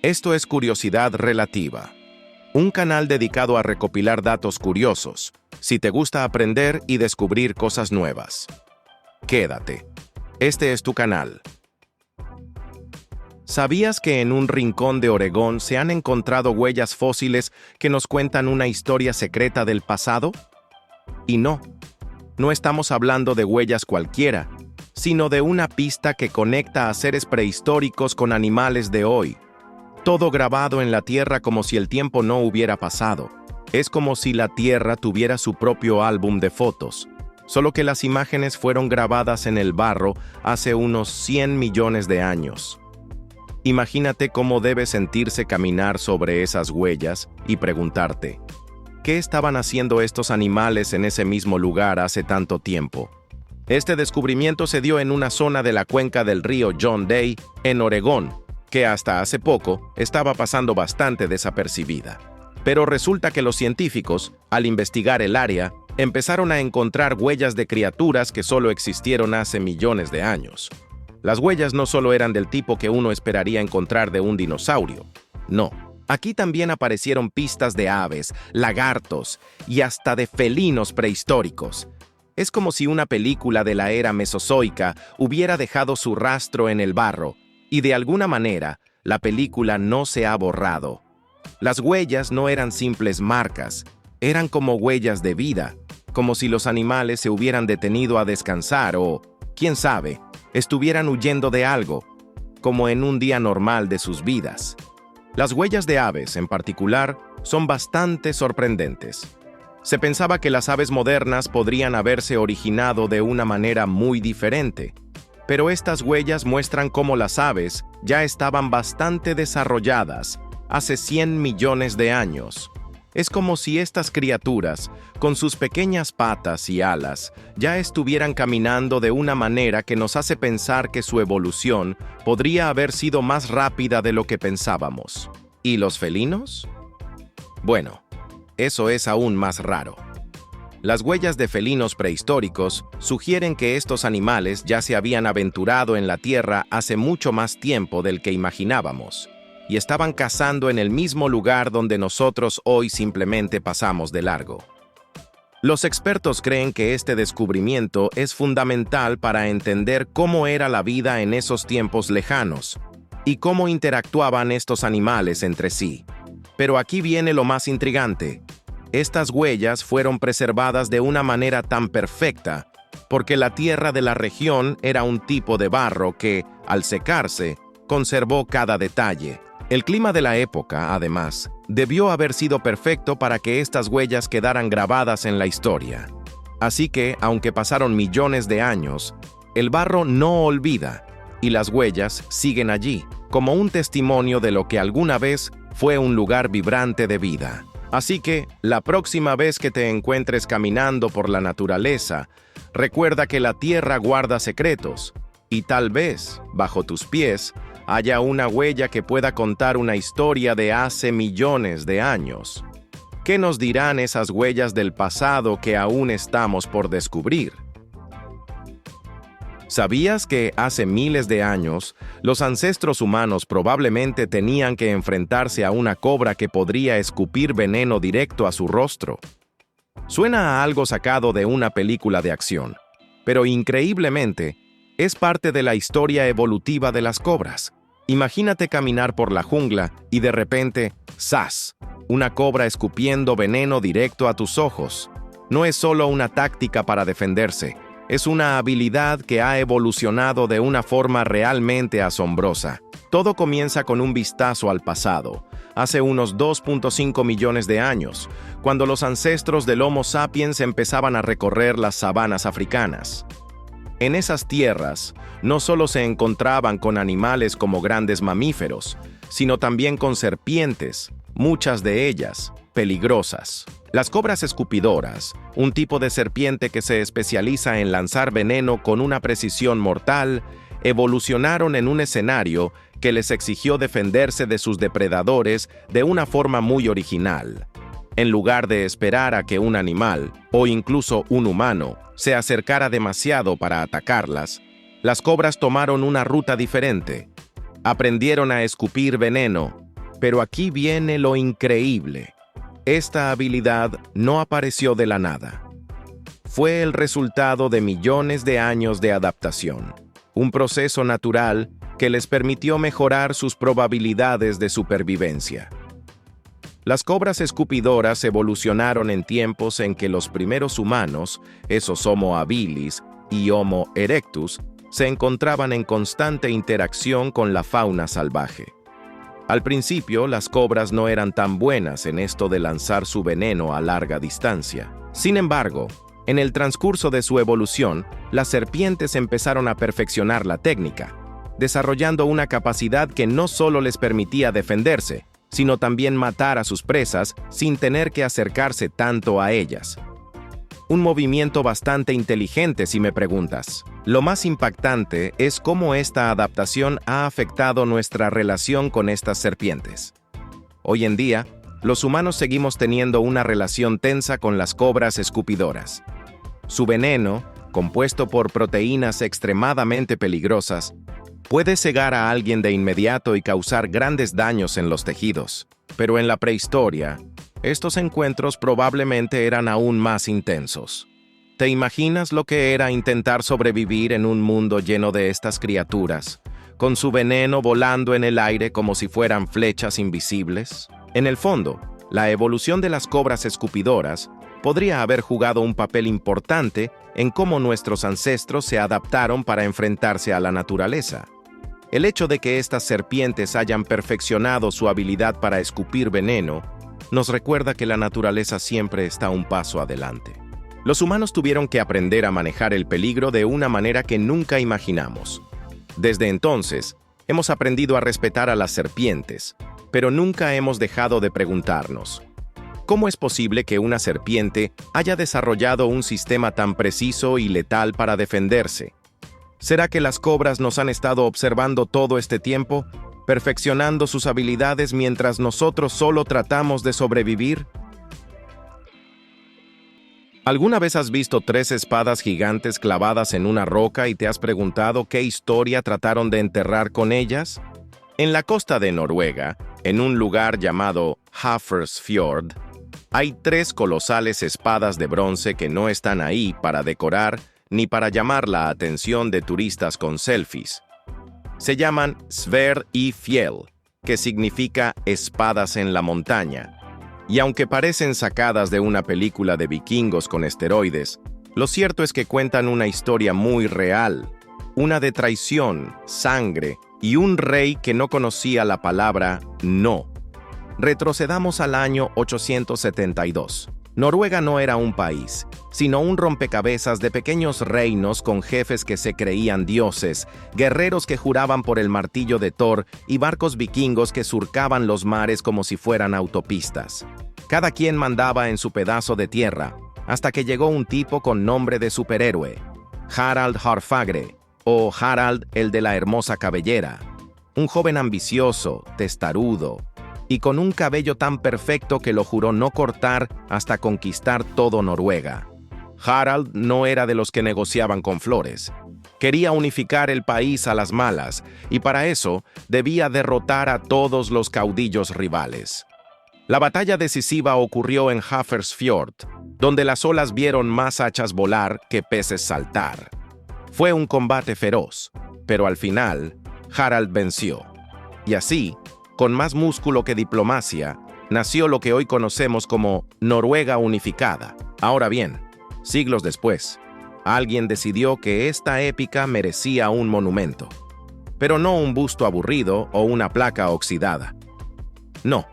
Esto es Curiosidad Relativa, un canal dedicado a recopilar datos curiosos, si te gusta aprender y descubrir cosas nuevas. Quédate. Este es tu canal. ¿Sabías que en un rincón de Oregón se han encontrado huellas fósiles que nos cuentan una historia secreta del pasado? Y no estamos hablando de huellas cualquiera, sino de una pista que conecta a seres prehistóricos con animales de hoy. Todo grabado en la tierra como si el tiempo no hubiera pasado. Es como si la tierra tuviera su propio álbum de fotos, solo que las imágenes fueron grabadas en el barro hace unos 100 millones de años. Imagínate cómo debe sentirse caminar sobre esas huellas y preguntarte, ¿qué estaban haciendo estos animales en ese mismo lugar hace tanto tiempo? Este descubrimiento se dio en una zona de la cuenca del río John Day, en Oregón, que hasta hace poco estaba pasando bastante desapercibida. Pero resulta que los científicos, al investigar el área, empezaron a encontrar huellas de criaturas que solo existieron hace millones de años. Las huellas no solo eran del tipo que uno esperaría encontrar de un dinosaurio. No, aquí también aparecieron pistas de aves, lagartos y hasta de felinos prehistóricos. Es como si una película de la era mesozoica hubiera dejado su rastro en el barro, y de alguna manera, la película no se ha borrado. Las huellas no eran simples marcas, eran como huellas de vida, como si los animales se hubieran detenido a descansar o, quién sabe, estuvieran huyendo de algo, como en un día normal de sus vidas. Las huellas de aves, en particular, son bastante sorprendentes. Se pensaba que las aves modernas podrían haberse originado de una manera muy diferente, pero estas huellas muestran cómo las aves ya estaban bastante desarrolladas hace 100 millones de años. Es como si estas criaturas, con sus pequeñas patas y alas, ya estuvieran caminando de una manera que nos hace pensar que su evolución podría haber sido más rápida de lo que pensábamos. ¿Y los felinos? Bueno, eso es aún más raro. Las huellas de felinos prehistóricos sugieren que estos animales ya se habían aventurado en la Tierra hace mucho más tiempo del que imaginábamos, y estaban cazando en el mismo lugar donde nosotros hoy simplemente pasamos de largo. Los expertos creen que este descubrimiento es fundamental para entender cómo era la vida en esos tiempos lejanos y cómo interactuaban estos animales entre sí. Pero aquí viene lo más intrigante. Estas huellas fueron preservadas de una manera tan perfecta porque la tierra de la región era un tipo de barro que, al secarse, conservó cada detalle. El clima de la época, además, debió haber sido perfecto para que estas huellas quedaran grabadas en la historia. Así que, aunque pasaron millones de años, el barro no olvida, y las huellas siguen allí, como un testimonio de lo que alguna vez fue un lugar vibrante de vida. Así que, la próxima vez que te encuentres caminando por la naturaleza, recuerda que la tierra guarda secretos, y tal vez, bajo tus pies, haya una huella que pueda contar una historia de hace millones de años. ¿Qué nos dirán esas huellas del pasado que aún estamos por descubrir? ¿Sabías que hace miles de años, los ancestros humanos probablemente tenían que enfrentarse a una cobra que podría escupir veneno directo a su rostro? Suena a algo sacado de una película de acción, pero increíblemente, es parte de la historia evolutiva de las cobras. Imagínate caminar por la jungla y de repente, ¡zas!, una cobra escupiendo veneno directo a tus ojos. No es solo una táctica para defenderse, es una habilidad que ha evolucionado de una forma realmente asombrosa. Todo comienza con un vistazo al pasado, hace unos 2.5 millones de años, cuando los ancestros del Homo sapiens empezaban a recorrer las sabanas africanas. En esas tierras, no solo se encontraban con animales como grandes mamíferos, sino también con serpientes, muchas de ellas peligrosas. Las cobras escupidoras, un tipo de serpiente que se especializa en lanzar veneno con una precisión mortal, evolucionaron en un escenario que les exigió defenderse de sus depredadores de una forma muy original. En lugar de esperar a que un animal, o incluso un humano, se acercara demasiado para atacarlas, las cobras tomaron una ruta diferente. Aprendieron a escupir veneno, Pero aquí viene lo increíble. Esta habilidad no apareció de la nada. Fue el resultado de millones de años de adaptación, un proceso natural que les permitió mejorar sus probabilidades de supervivencia. Las cobras escupidoras evolucionaron en tiempos en que los primeros humanos, esos Homo habilis y Homo erectus, se encontraban en constante interacción con la fauna salvaje. Al principio, las cobras no eran tan buenas en esto de lanzar su veneno a larga distancia. Sin embargo, en el transcurso de su evolución, las serpientes empezaron a perfeccionar la técnica, desarrollando una capacidad que no solo les permitía defenderse, sino también matar a sus presas sin tener que acercarse tanto a ellas. Un movimiento bastante inteligente, si me preguntas. Lo más impactante es cómo esta adaptación ha afectado nuestra relación con estas serpientes. Hoy en día, los humanos seguimos teniendo una relación tensa con las cobras escupidoras. Su veneno, compuesto por proteínas extremadamente peligrosas, puede cegar a alguien de inmediato y causar grandes daños en los tejidos. Pero en la prehistoria, estos encuentros probablemente eran aún más intensos. ¿Te imaginas lo que era intentar sobrevivir en un mundo lleno de estas criaturas, con su veneno volando en el aire como si fueran flechas invisibles? En el fondo, la evolución de las cobras escupidoras podría haber jugado un papel importante en cómo nuestros ancestros se adaptaron para enfrentarse a la naturaleza. El hecho de que estas serpientes hayan perfeccionado su habilidad para escupir veneno nos recuerda que la naturaleza siempre está un paso adelante. Los humanos tuvieron que aprender a manejar el peligro de una manera que nunca imaginamos. Desde entonces, hemos aprendido a respetar a las serpientes, pero nunca hemos dejado de preguntarnos: ¿cómo es posible que una serpiente haya desarrollado un sistema tan preciso y letal para defenderse? ¿Será que las cobras nos han estado observando todo este tiempo, perfeccionando sus habilidades mientras nosotros solo tratamos de sobrevivir? ¿Alguna vez has visto 3 espadas gigantes clavadas en una roca y te has preguntado qué historia trataron de enterrar con ellas? En la costa de Noruega, en un lugar llamado Hafrsfjord, hay 3 colosales espadas de bronce que no están ahí para decorar ni para llamar la atención de turistas con selfies. Se llaman Sverd y Fjell, que significa espadas en la montaña. Y aunque parecen sacadas de una película de vikingos con esteroides, lo cierto es que cuentan una historia muy real, una de traición, sangre y un rey que no conocía la palabra no. Retrocedamos al año 872. Noruega no era un país, sino un rompecabezas de pequeños reinos con jefes que se creían dioses, guerreros que juraban por el martillo de Thor y barcos vikingos que surcaban los mares como si fueran autopistas. Cada quien mandaba en su pedazo de tierra, hasta que llegó un tipo con nombre de superhéroe, Harald Harfagre, o Harald el de la hermosa cabellera, un joven ambicioso, testarudo, y con un cabello tan perfecto que lo juró no cortar hasta conquistar todo Noruega. Harald no era de los que negociaban con flores. Quería unificar el país a las malas, y para eso debía derrotar a todos los caudillos rivales. La batalla decisiva ocurrió en Hafrsfjord, donde las olas vieron más hachas volar que peces saltar. Fue un combate feroz, pero al final, Harald venció. Y así, con más músculo que diplomacia, nació lo que hoy conocemos como Noruega unificada. Ahora bien, siglos después, alguien decidió que esta épica merecía un monumento, pero no un busto aburrido o una placa oxidada. No.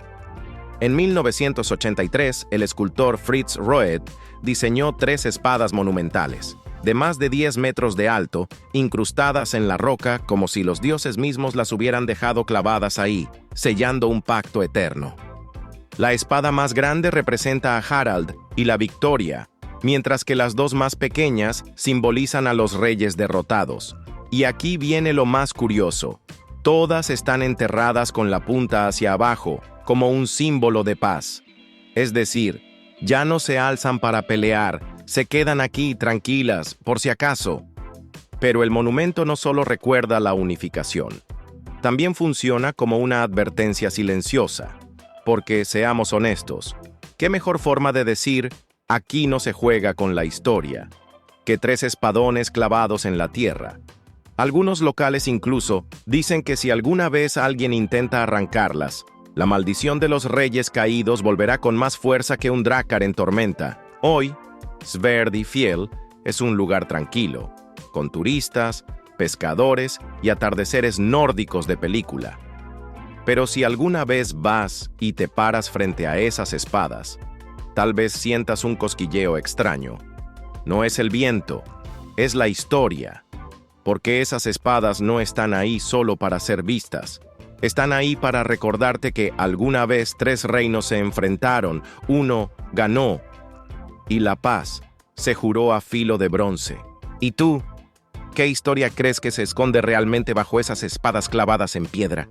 En 1983, el escultor Fritz Roed diseñó 3 espadas monumentales, de más de 10 metros de alto, incrustadas en la roca como si los dioses mismos las hubieran dejado clavadas ahí, sellando un pacto eterno. La espada más grande representa a Harald y la victoria, mientras que las 2 más pequeñas simbolizan a los reyes derrotados. Y aquí viene lo más curioso: todas están enterradas con la punta hacia abajo, como un símbolo de paz. Es decir, ya no se alzan para pelear, se quedan aquí tranquilas, por si acaso. Pero el monumento no solo recuerda la unificación. también funciona como una advertencia silenciosa. Porque, seamos honestos, ¿qué mejor forma de decir "aquí no se juega con la historia" que 3 espadones clavados en la tierra? Algunos locales incluso dicen que si alguna vez alguien intenta arrancarlas, la maldición de los reyes caídos volverá con más fuerza que un drácar en tormenta. Hoy, Sverdifjell es un lugar tranquilo, con turistas, pescadores y atardeceres nórdicos de película. Pero si alguna vez vas y te paras frente a esas espadas, tal vez sientas un cosquilleo extraño. No es el viento, es la historia. Porque esas espadas no están ahí solo para ser vistas. Están ahí para recordarte que alguna vez 3 reinos se enfrentaron, uno ganó, y la paz se juró a filo de bronce. ¿Y tú? ¿Qué historia crees que se esconde realmente bajo esas espadas clavadas en piedra?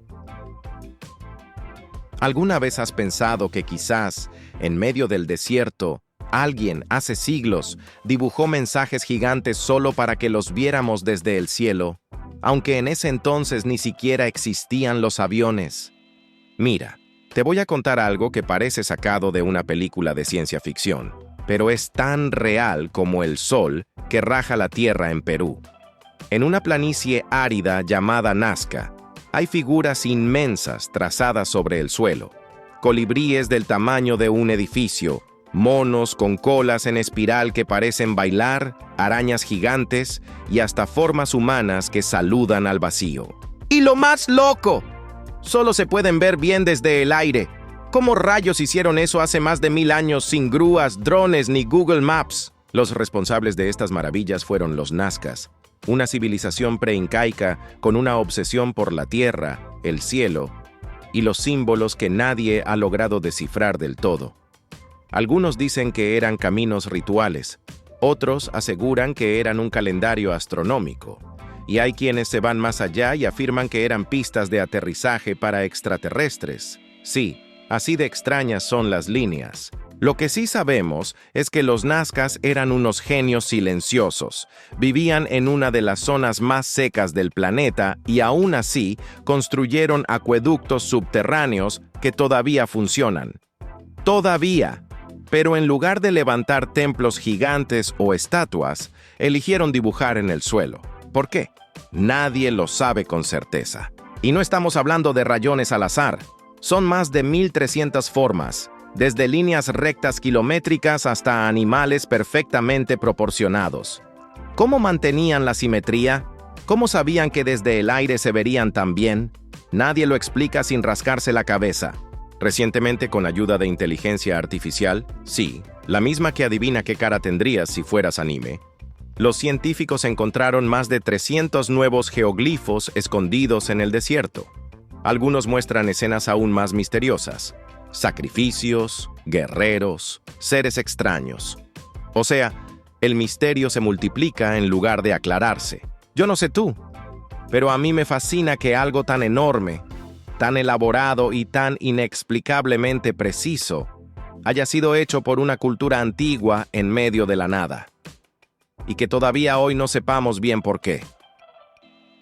¿Alguna vez has pensado que quizás, en medio del desierto, alguien, hace siglos, dibujó mensajes gigantes solo para que los viéramos desde el cielo, aunque en ese entonces ni siquiera existían los aviones? Mira, te voy a contar algo que parece sacado de una película de ciencia ficción, pero es tan real como el sol que raja la tierra en Perú. En una planicie árida llamada Nazca, hay figuras inmensas trazadas sobre el suelo, colibríes del tamaño de un edificio, monos con colas en espiral que parecen bailar, arañas gigantes y hasta formas humanas que saludan al vacío. ¡Y lo más loco! Solo se pueden ver bien desde el aire. ¿Cómo rayos hicieron eso hace más de 1000 años sin grúas, drones ni Google Maps? Los responsables de estas maravillas fueron los nazcas, una civilización preincaica con una obsesión por la tierra, el cielo y los símbolos que nadie ha logrado descifrar del todo. Algunos dicen que eran caminos rituales, otros aseguran que eran un calendario astronómico, y hay quienes se van más allá y afirman que eran pistas de aterrizaje para extraterrestres. Sí, así de extrañas son las líneas. Lo que sí sabemos es que los nazcas eran unos genios silenciosos, vivían en una de las zonas más secas del planeta y aún así construyeron acueductos subterráneos que todavía funcionan. Todavía. Pero en lugar de levantar templos gigantes o estatuas, eligieron dibujar en el suelo. ¿Por qué? Nadie lo sabe con certeza. Y no estamos hablando de rayones al azar. Son más de 1300 formas, desde líneas rectas kilométricas hasta animales perfectamente proporcionados. ¿Cómo mantenían la simetría? ¿Cómo sabían que desde el aire se verían tan bien? Nadie lo explica sin rascarse la cabeza. Recientemente, con ayuda de inteligencia artificial, sí, la misma que adivina qué cara tendrías si fueras anime, los científicos encontraron más de 300 nuevos geoglifos escondidos en el desierto. Algunos muestran escenas aún más misteriosas: sacrificios, guerreros, seres extraños. O sea, el misterio se multiplica en lugar de aclararse. Yo no sé tú, pero a mí me fascina que algo tan enorme, tan elaborado y tan inexplicablemente preciso haya sido hecho por una cultura antigua en medio de la nada, y que todavía hoy no sepamos bien por qué.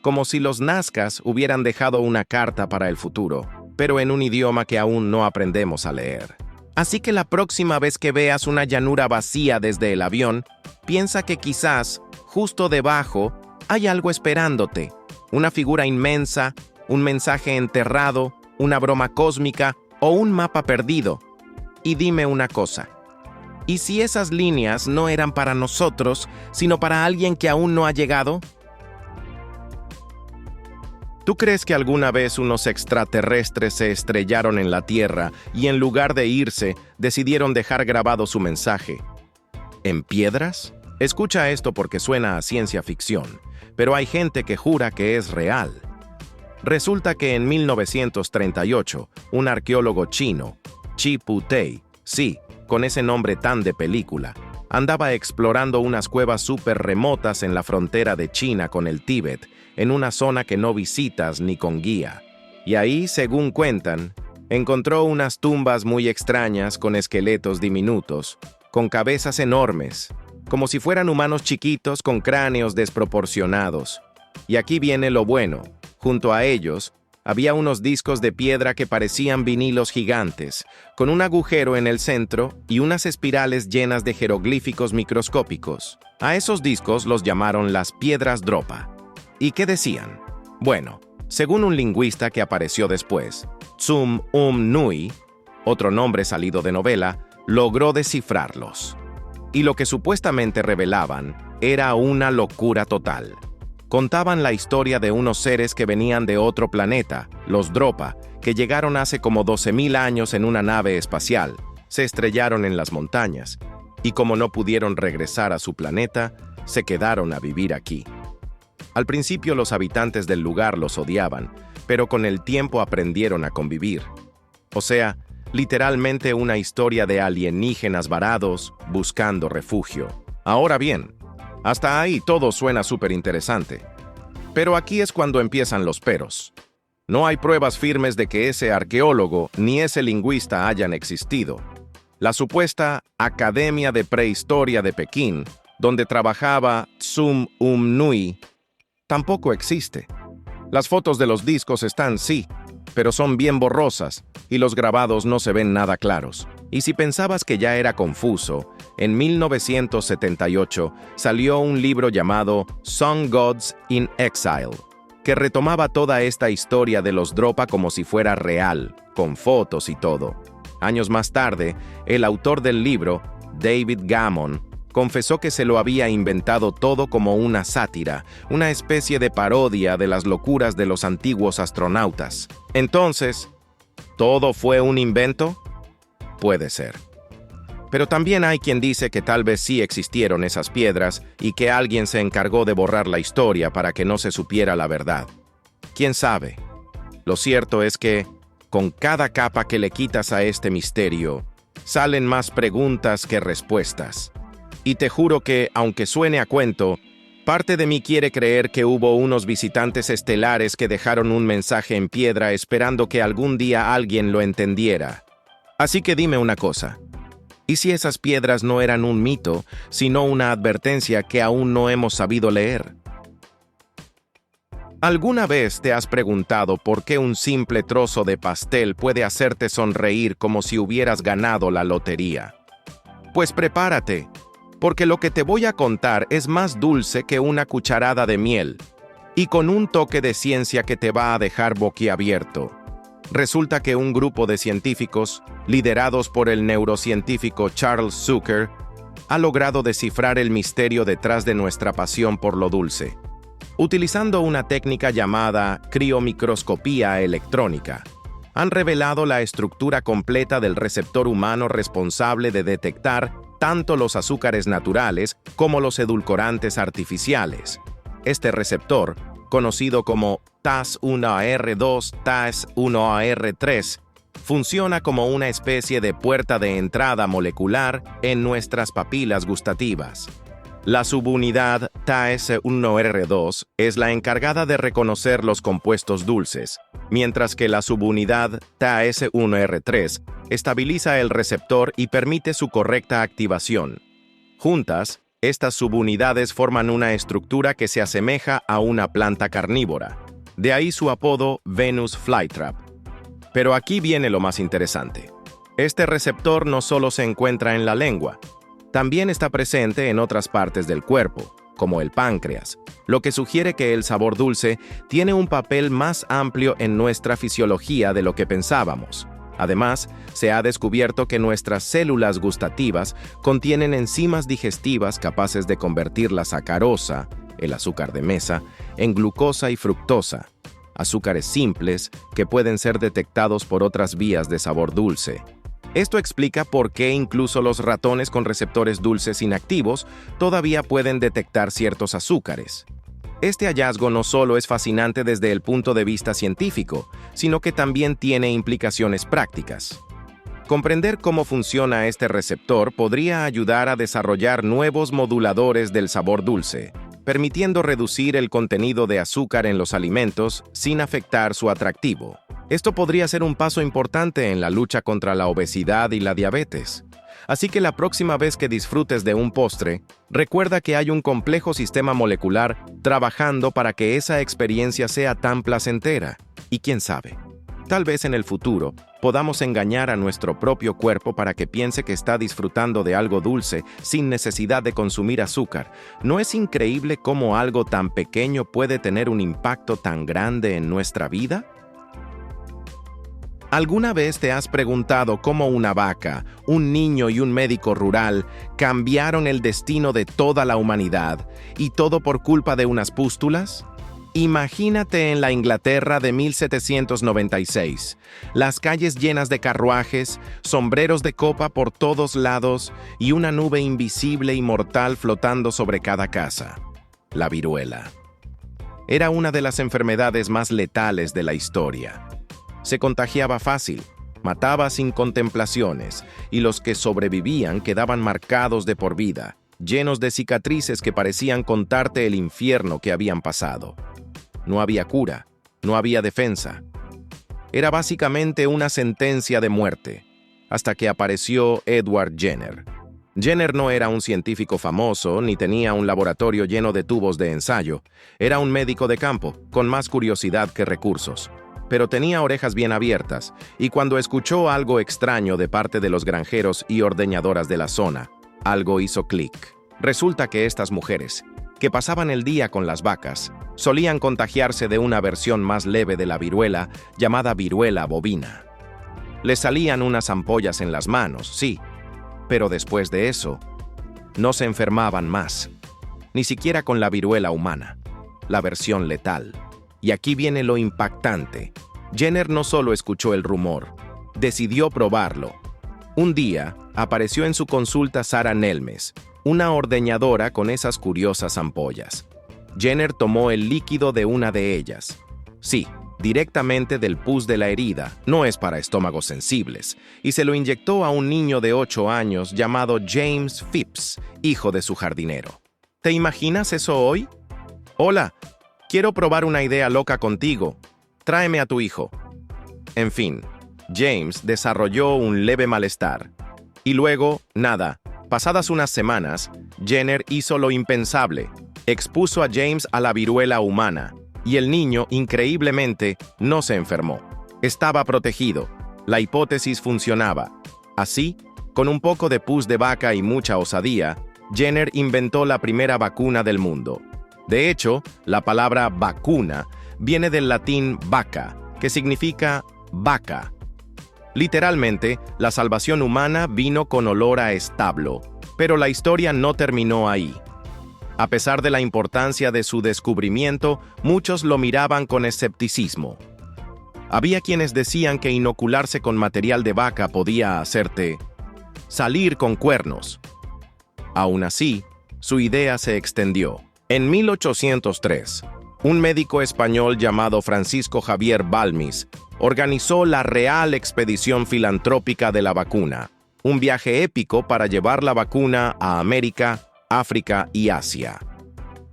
Como si los nazcas hubieran dejado una carta para el futuro, pero en un idioma que aún no aprendemos a leer. Así que la próxima vez que veas una llanura vacía desde el avión, piensa que quizás, justo debajo, hay algo esperándote, una figura inmensa, un mensaje enterrado, una broma cósmica o un mapa perdido. Y dime una cosa, ¿y si esas líneas no eran para nosotros, sino para alguien que aún no ha llegado? ¿Tú crees que alguna vez unos extraterrestres se estrellaron en la Tierra y en lugar de irse, decidieron dejar grabado su mensaje? ¿En piedras? Escucha esto porque suena a ciencia ficción, pero hay gente que jura que es real. Resulta que en 1938, un arqueólogo chino, Chi Putei, sí, con ese nombre tan de película, andaba explorando unas cuevas súper remotas en la frontera de China con el Tíbet, en una zona que no visitas ni con guía. Y ahí, según cuentan, encontró unas tumbas muy extrañas con esqueletos diminutos, con cabezas enormes, como si fueran humanos chiquitos con cráneos desproporcionados. Y aquí viene lo bueno. Junto a ellos, había unos discos de piedra que parecían vinilos gigantes, con un agujero en el centro y unas espirales llenas de jeroglíficos microscópicos. A esos discos los llamaron las piedras Dropa. ¿Y qué decían? Bueno, según un lingüista que apareció después, Tsum Nui, otro nombre salido de novela, logró descifrarlos. Y lo que supuestamente revelaban era una locura total. Contaban la historia de unos seres que venían de otro planeta, los Dropa, que llegaron hace como 12.000 años en una nave espacial, se estrellaron en las montañas, y como no pudieron regresar a su planeta, se quedaron a vivir aquí. Al principio los habitantes del lugar los odiaban, pero con el tiempo aprendieron a convivir. O sea, literalmente una historia de alienígenas varados buscando refugio. Ahora bien, hasta ahí todo suena súper interesante. Pero aquí es cuando empiezan los peros. No hay pruebas firmes de que ese arqueólogo ni ese lingüista hayan existido. La supuesta Academia de Prehistoria de Pekín, donde trabajaba Tsum Nui, tampoco existe. Las fotos de los discos están, sí, pero son bien borrosas y los grabados no se ven nada claros. Y si pensabas que ya era confuso, en 1978 salió un libro llamado Sun Gods in Exile, que retomaba toda esta historia de los Dropa como si fuera real, con fotos y todo. Años más tarde, el autor del libro, David Gammon, confesó que se lo había inventado todo como una sátira, una especie de parodia de las locuras de los antiguos astronautas. Entonces, ¿todo fue un invento? Puede ser. Pero también hay quien dice que tal vez sí existieron esas piedras y que alguien se encargó de borrar la historia para que no se supiera la verdad. ¿Quién sabe? Lo cierto es que, con cada capa que le quitas a este misterio, salen más preguntas que respuestas. Y te juro que, aunque suene a cuento, parte de mí quiere creer que hubo unos visitantes estelares que dejaron un mensaje en piedra esperando que algún día alguien lo entendiera. Así que dime una cosa. ¿Y si esas piedras no eran un mito, sino una advertencia que aún no hemos sabido leer? ¿Alguna vez te has preguntado por qué un simple trozo de pastel puede hacerte sonreír como si hubieras ganado la lotería? Pues prepárate, porque lo que te voy a contar es más dulce que una cucharada de miel, y con un toque de ciencia que te va a dejar boquiabierto. Resulta que un grupo de científicos, liderados por el neurocientífico Charles Zucker, ha logrado descifrar el misterio detrás de nuestra pasión por lo dulce, utilizando una técnica llamada criomicroscopía electrónica. Han revelado la estructura completa del receptor humano responsable de detectar tanto los azúcares naturales como los edulcorantes artificiales. Este receptor, conocido como TAS1AR2, TAS1AR3, funciona como una especie de puerta de entrada molecular en nuestras papilas gustativas. La subunidad TAS1R2 es la encargada de reconocer los compuestos dulces, mientras que la subunidad TAS1R3 estabiliza el receptor y permite su correcta activación. Juntas, estas subunidades forman una estructura que se asemeja a una planta carnívora. De ahí su apodo Venus flytrap. Pero aquí viene lo más interesante. Este receptor no solo se encuentra en la lengua, también está presente en otras partes del cuerpo, como el páncreas, lo que sugiere que el sabor dulce tiene un papel más amplio en nuestra fisiología de lo que pensábamos. Además, se ha descubierto que nuestras células gustativas contienen enzimas digestivas capaces de convertir la sacarosa, el azúcar de mesa, en glucosa y fructosa, azúcares simples que pueden ser detectados por otras vías de sabor dulce. Esto explica por qué incluso los ratones con receptores dulces inactivos todavía pueden detectar ciertos azúcares. Este hallazgo no solo es fascinante desde el punto de vista científico, sino que también tiene implicaciones prácticas. Comprender cómo funciona este receptor podría ayudar a desarrollar nuevos moduladores del sabor dulce, permitiendo reducir el contenido de azúcar en los alimentos sin afectar su atractivo. Esto podría ser un paso importante en la lucha contra la obesidad y la diabetes. Así que la próxima vez que disfrutes de un postre, recuerda que hay un complejo sistema molecular trabajando para que esa experiencia sea tan placentera. Y quién sabe, tal vez en el futuro podamos engañar a nuestro propio cuerpo para que piense que está disfrutando de algo dulce sin necesidad de consumir azúcar. ¿No es increíble cómo algo tan pequeño puede tener un impacto tan grande en nuestra vida? ¿Alguna vez te has preguntado cómo una vaca, un niño y un médico rural cambiaron el destino de toda la humanidad, y todo por culpa de unas pústulas? Imagínate en la Inglaterra de 1796, las calles llenas de carruajes, sombreros de copa por todos lados y una nube invisible y mortal flotando sobre cada casa. La viruela. Era una de las enfermedades más letales de la historia. Se contagiaba fácil, mataba sin contemplaciones, y los que sobrevivían quedaban marcados de por vida, llenos de cicatrices que parecían contarte el infierno que habían pasado. No había cura, no había defensa. Era básicamente una sentencia de muerte, hasta que apareció Edward Jenner. Jenner no era un científico famoso, ni tenía un laboratorio lleno de tubos de ensayo. Era un médico de campo, con más curiosidad que recursos. Pero tenía orejas bien abiertas, y cuando escuchó algo extraño de parte de los granjeros y ordeñadoras de la zona, algo hizo clic. Resulta que estas mujeres, que pasaban el día con las vacas, solían contagiarse de una versión más leve de la viruela, llamada viruela bovina. Les salían unas ampollas en las manos, sí, pero después de eso, no se enfermaban más, ni siquiera con la viruela humana, la versión letal. Y aquí viene lo impactante. Jenner no solo escuchó el rumor, decidió probarlo. Un día, apareció en su consulta Sarah Nelmes, una ordeñadora con esas curiosas ampollas. Jenner tomó el líquido de una de ellas. Sí, directamente del pus de la herida, no es para estómagos sensibles, y se lo inyectó a un niño de 8 años llamado James Phipps, hijo de su jardinero. ¿Te imaginas eso hoy? Hola, quiero probar una idea loca contigo. Tráeme a tu hijo. En fin, James desarrolló un leve malestar. Y luego, nada. Pasadas unas semanas, Jenner hizo lo impensable. Expuso a James a la viruela humana. Y el niño, increíblemente, no se enfermó. Estaba protegido. La hipótesis funcionaba. Así, con un poco de pus de vaca y mucha osadía, Jenner inventó la primera vacuna del mundo. De hecho, la palabra vacuna viene del latín vaca, que significa vaca. Literalmente, la salvación humana vino con olor a establo, pero la historia no terminó ahí. A pesar de la importancia de su descubrimiento, muchos lo miraban con escepticismo. Había quienes decían que inocularse con material de vaca podía hacerte salir con cuernos. Aún así, su idea se extendió. En 1803, un médico español llamado Francisco Javier Balmis organizó la Real Expedición Filantrópica de la Vacuna, un viaje épico para llevar la vacuna a América, África y Asia.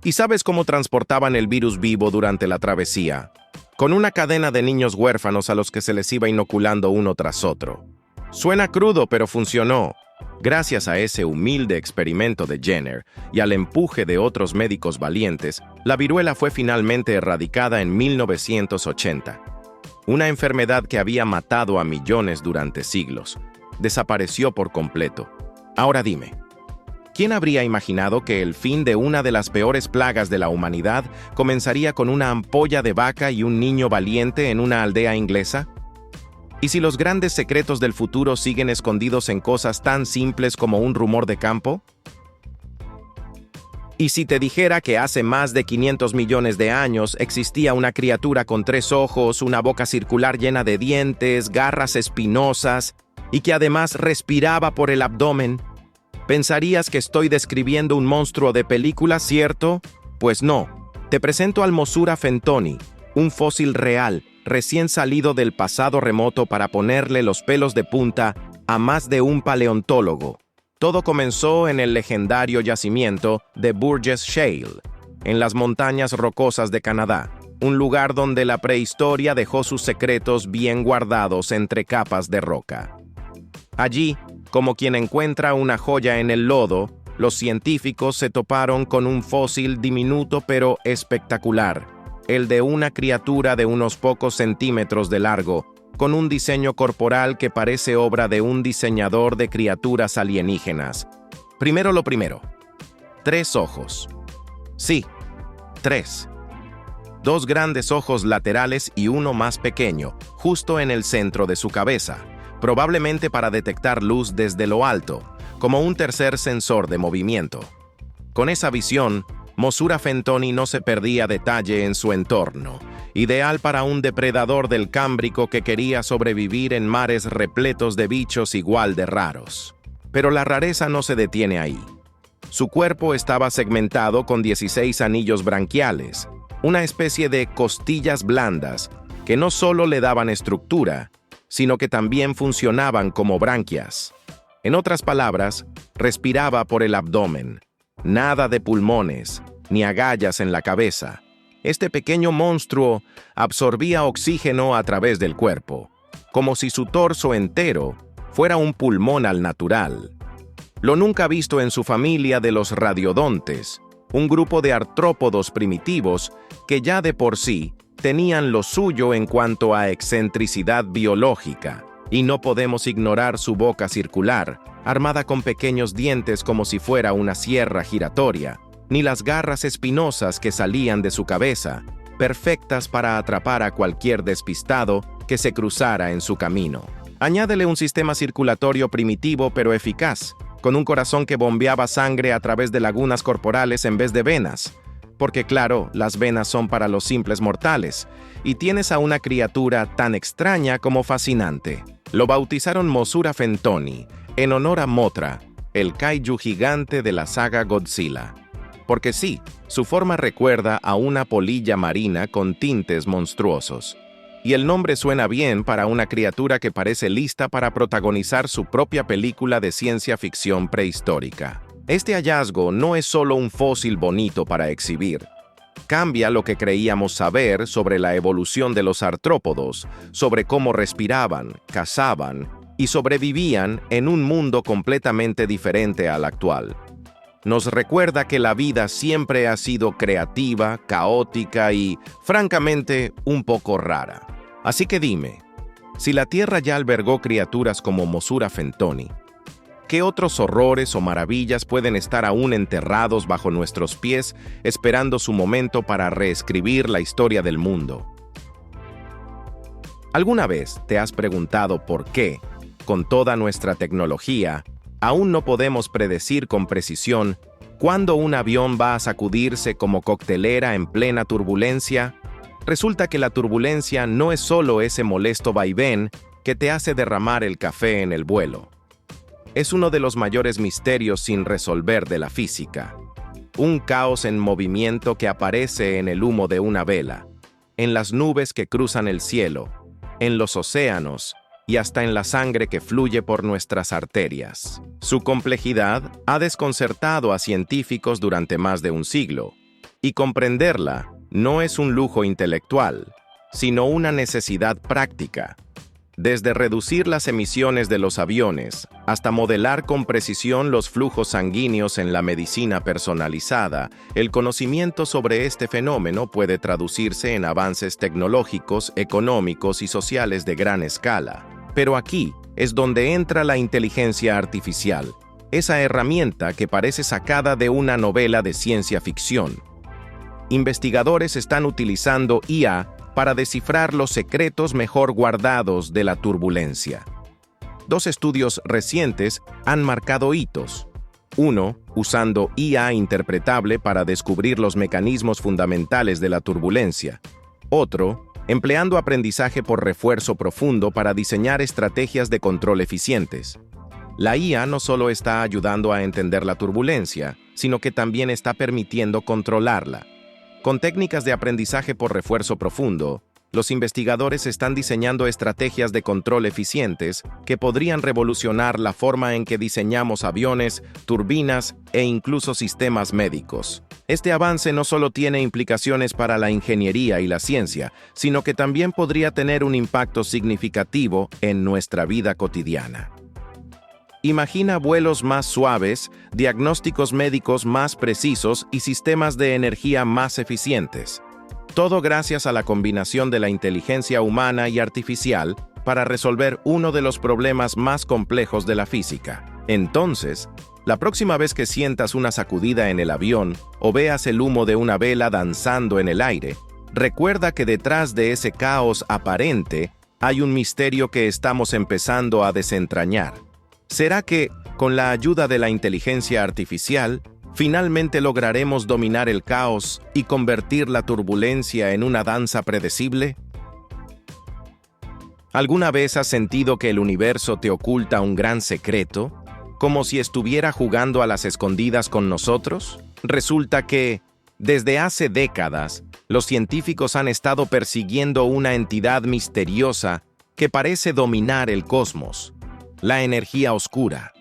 ¿Y sabes cómo transportaban el virus vivo durante la travesía? Con una cadena de niños huérfanos a los que se les iba inoculando uno tras otro. Suena crudo, pero funcionó. Gracias a ese humilde experimento de Jenner y al empuje de otros médicos valientes, la viruela fue finalmente erradicada en 1980. Una enfermedad que había matado a millones durante siglos. Desapareció por completo. Ahora dime, ¿quién habría imaginado que el fin de una de las peores plagas de la humanidad comenzaría con una ampolla de vaca y un niño valiente en una aldea inglesa? ¿Y si los grandes secretos del futuro siguen escondidos en cosas tan simples como un rumor de campo? ¿Y si te dijera que hace más de 500 millones de años existía una criatura con 3 ojos, una boca circular llena de dientes, garras espinosas, y que además respiraba por el abdomen? ¿Pensarías que estoy describiendo un monstruo de película, cierto? Pues no. Te presento al Mosura fentoni, un fósil real, recién salido del pasado remoto para ponerle los pelos de punta a más de un paleontólogo. Todo comenzó en el legendario yacimiento de Burgess Shale, en las montañas rocosas de Canadá, un lugar donde la prehistoria dejó sus secretos bien guardados entre capas de roca. Allí, Como quien encuentra una joya en el lodo, los científicos se toparon con un fósil diminuto pero espectacular, el de una criatura de unos pocos centímetros de largo, con un diseño corporal que parece obra de un diseñador de criaturas alienígenas. Primero lo primero. 3 ojos. Sí, 3. 2 grandes ojos laterales y uno más pequeño, justo en el centro de su cabeza, probablemente para detectar luz desde lo alto, como un tercer sensor de movimiento. Con esa visión, Mosura Fentoni no se perdía detalle en su entorno, ideal para un depredador del Cámbrico que quería sobrevivir en mares repletos de bichos igual de raros. Pero la rareza no se detiene ahí. Su cuerpo estaba segmentado con 16 anillos branquiales, una especie de costillas blandas que no solo le daban estructura, sino que también funcionaban como branquias. En otras palabras, respiraba por el abdomen. Nada de pulmones, ni agallas en la cabeza. Este pequeño monstruo absorbía oxígeno a través del cuerpo, como si su torso entero fuera un pulmón al natural. Lo nunca visto en su familia de los radiodontes, un grupo de artrópodos primitivos que ya de por sí tenían lo suyo en cuanto a excentricidad biológica, y no podemos ignorar su boca circular, armada con pequeños dientes como si fuera una sierra giratoria, ni las garras espinosas que salían de su cabeza, perfectas para atrapar a cualquier despistado que se cruzara en su camino. Añádele un sistema circulatorio primitivo pero eficaz, con un corazón que bombeaba sangre a través de lagunas corporales en vez de venas, porque claro, las venas son para los simples mortales, y tienes a una criatura tan extraña como fascinante. Lo bautizaron Mosura Fentoni, en honor a Mothra, el kaiju gigante de la saga Godzilla. Porque sí, su forma recuerda a una polilla marina con tintes monstruosos. Y el nombre suena bien para una criatura que parece lista para protagonizar su propia película de ciencia ficción prehistórica. Este hallazgo no es solo un fósil bonito para exhibir. Cambia lo que creíamos saber sobre la evolución de los artrópodos, sobre cómo respiraban, cazaban y sobrevivían en un mundo completamente diferente al actual. Nos recuerda que la vida siempre ha sido creativa, caótica y, francamente, un poco rara. Así que dime, si la Tierra ya albergó criaturas como Mosura Fentoni, ¿qué otros horrores o maravillas pueden estar aún enterrados bajo nuestros pies, esperando su momento para reescribir la historia del mundo? ¿Alguna vez te has preguntado por qué, con toda nuestra tecnología, aún no podemos predecir con precisión cuándo un avión va a sacudirse como coctelera en plena turbulencia? Resulta que la turbulencia no es solo ese molesto vaivén que te hace derramar el café en el vuelo. Es uno de los mayores misterios sin resolver de la física. Un caos en movimiento que aparece en el humo de una vela, en las nubes que cruzan el cielo, en los océanos y hasta en la sangre que fluye por nuestras arterias. Su complejidad ha desconcertado a científicos durante más de un siglo, y comprenderla no es un lujo intelectual, sino una necesidad práctica. Desde reducir las emisiones de los aviones hasta modelar con precisión los flujos sanguíneos en la medicina personalizada, el conocimiento sobre este fenómeno puede traducirse en avances tecnológicos, económicos y sociales de gran escala. Pero aquí es donde entra la inteligencia artificial, esa herramienta que parece sacada de una novela de ciencia ficción. Investigadores están utilizando IA para descifrar los secretos mejor guardados de la turbulencia. 2 estudios recientes han marcado hitos. Uno, usando IA interpretable para descubrir los mecanismos fundamentales de la turbulencia. Otro, empleando aprendizaje por refuerzo profundo para diseñar estrategias de control eficientes. La IA no solo está ayudando a entender la turbulencia, sino que también está permitiendo controlarla. Con técnicas de aprendizaje por refuerzo profundo, los investigadores están diseñando estrategias de control eficientes que podrían revolucionar la forma en que diseñamos aviones, turbinas e incluso sistemas médicos. Este avance no solo tiene implicaciones para la ingeniería y la ciencia, sino que también podría tener un impacto significativo en nuestra vida cotidiana. Imagina vuelos más suaves, diagnósticos médicos más precisos y sistemas de energía más eficientes. Todo gracias a la combinación de la inteligencia humana y artificial para resolver uno de los problemas más complejos de la física. Entonces, la próxima vez que sientas una sacudida en el avión o veas el humo de una vela danzando en el aire, recuerda que detrás de ese caos aparente hay un misterio que estamos empezando a desentrañar. ¿Será que, con la ayuda de la inteligencia artificial, finalmente lograremos dominar el caos y convertir la turbulencia en una danza predecible? ¿Alguna vez has sentido que el universo te oculta un gran secreto, como si estuviera jugando a las escondidas con nosotros? Resulta que, desde hace décadas, los científicos han estado persiguiendo una entidad misteriosa que parece dominar el cosmos: la energía oscura.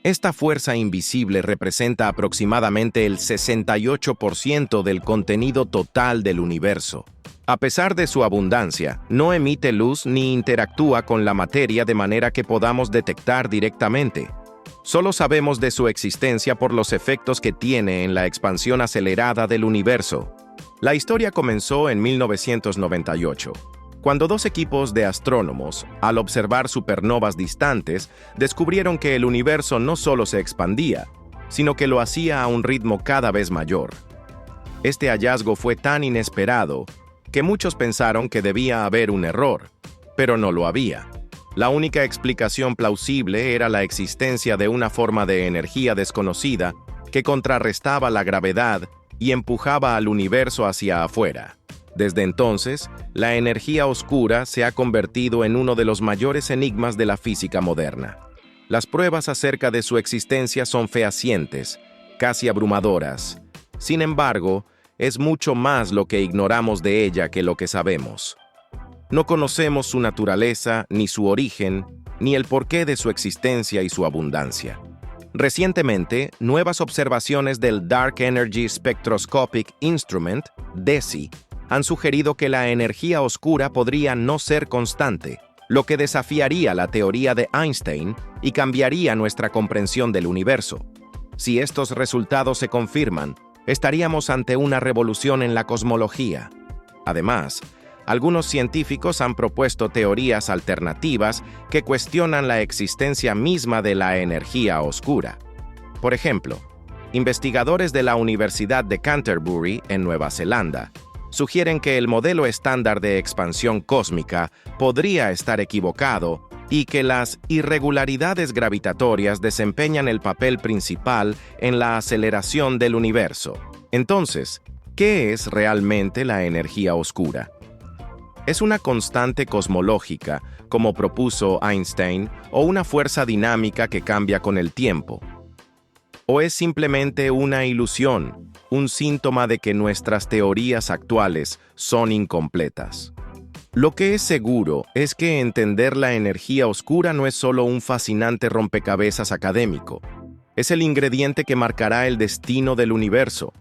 Esta fuerza invisible representa aproximadamente el 68% del contenido total del universo. A pesar de su abundancia, no emite luz ni interactúa con la materia de manera que podamos detectar directamente. Solo sabemos de su existencia por los efectos que tiene en la expansión acelerada del universo. La historia comenzó en 1998. Cuando dos equipos de astrónomos, al observar supernovas distantes, descubrieron que el universo no solo se expandía, sino que lo hacía a un ritmo cada vez mayor. Este hallazgo fue tan inesperado que muchos pensaron que debía haber un error, pero no lo había. La única explicación plausible era la existencia de una forma de energía desconocida que contrarrestaba la gravedad y empujaba al universo hacia afuera. Desde entonces, la energía oscura se ha convertido en uno de los mayores enigmas de la física moderna. Las pruebas acerca de su existencia son fehacientes, casi abrumadoras. Sin embargo, es mucho más lo que ignoramos de ella que lo que sabemos. No conocemos su naturaleza, ni su origen, ni el porqué de su existencia y su abundancia. Recientemente, nuevas observaciones del Dark Energy Spectroscopic Instrument, DESI, han sugerido que la energía oscura podría no ser constante, lo que desafiaría la teoría de Einstein y cambiaría nuestra comprensión del universo. Si estos resultados se confirman, estaríamos ante una revolución en la cosmología. Además, algunos científicos han propuesto teorías alternativas que cuestionan la existencia misma de la energía oscura. Por ejemplo, investigadores de la Universidad de Canterbury, en Nueva Zelanda, sugieren que el modelo estándar de expansión cósmica podría estar equivocado y que las irregularidades gravitatorias desempeñan el papel principal en la aceleración del universo. Entonces, ¿qué es realmente la energía oscura? ¿Es una constante cosmológica, como propuso Einstein, o una fuerza dinámica que cambia con el tiempo? ¿O es simplemente una ilusión, un síntoma de que nuestras teorías actuales son incompletas? Lo que es seguro es que entender la energía oscura no es solo un fascinante rompecabezas académico. Es el ingrediente que marcará el destino del universo.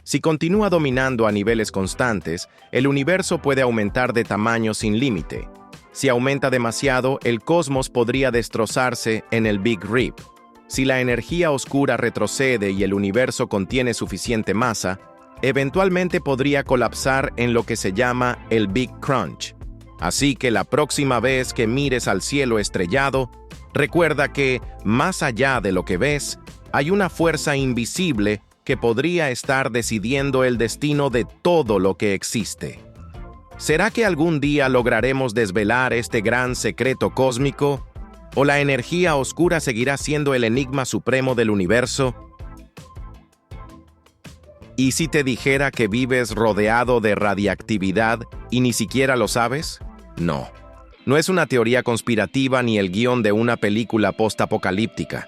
Si continúa dominando a niveles constantes, el universo puede aumentar de tamaño sin límite. Si aumenta demasiado, el cosmos podría destrozarse en el Big Rip. Si la energía oscura retrocede y el universo contiene suficiente masa, eventualmente podría colapsar en lo que se llama el Big Crunch. Así que la próxima vez que mires al cielo estrellado, recuerda que, más allá de lo que ves, hay una fuerza invisible que podría estar decidiendo el destino de todo lo que existe. ¿Será que algún día lograremos desvelar este gran secreto cósmico? ¿O la energía oscura seguirá siendo el enigma supremo del universo? ¿Y si te dijera que vives rodeado de radiactividad y ni siquiera lo sabes? No. No es una teoría conspirativa ni el guión de una película postapocalíptica.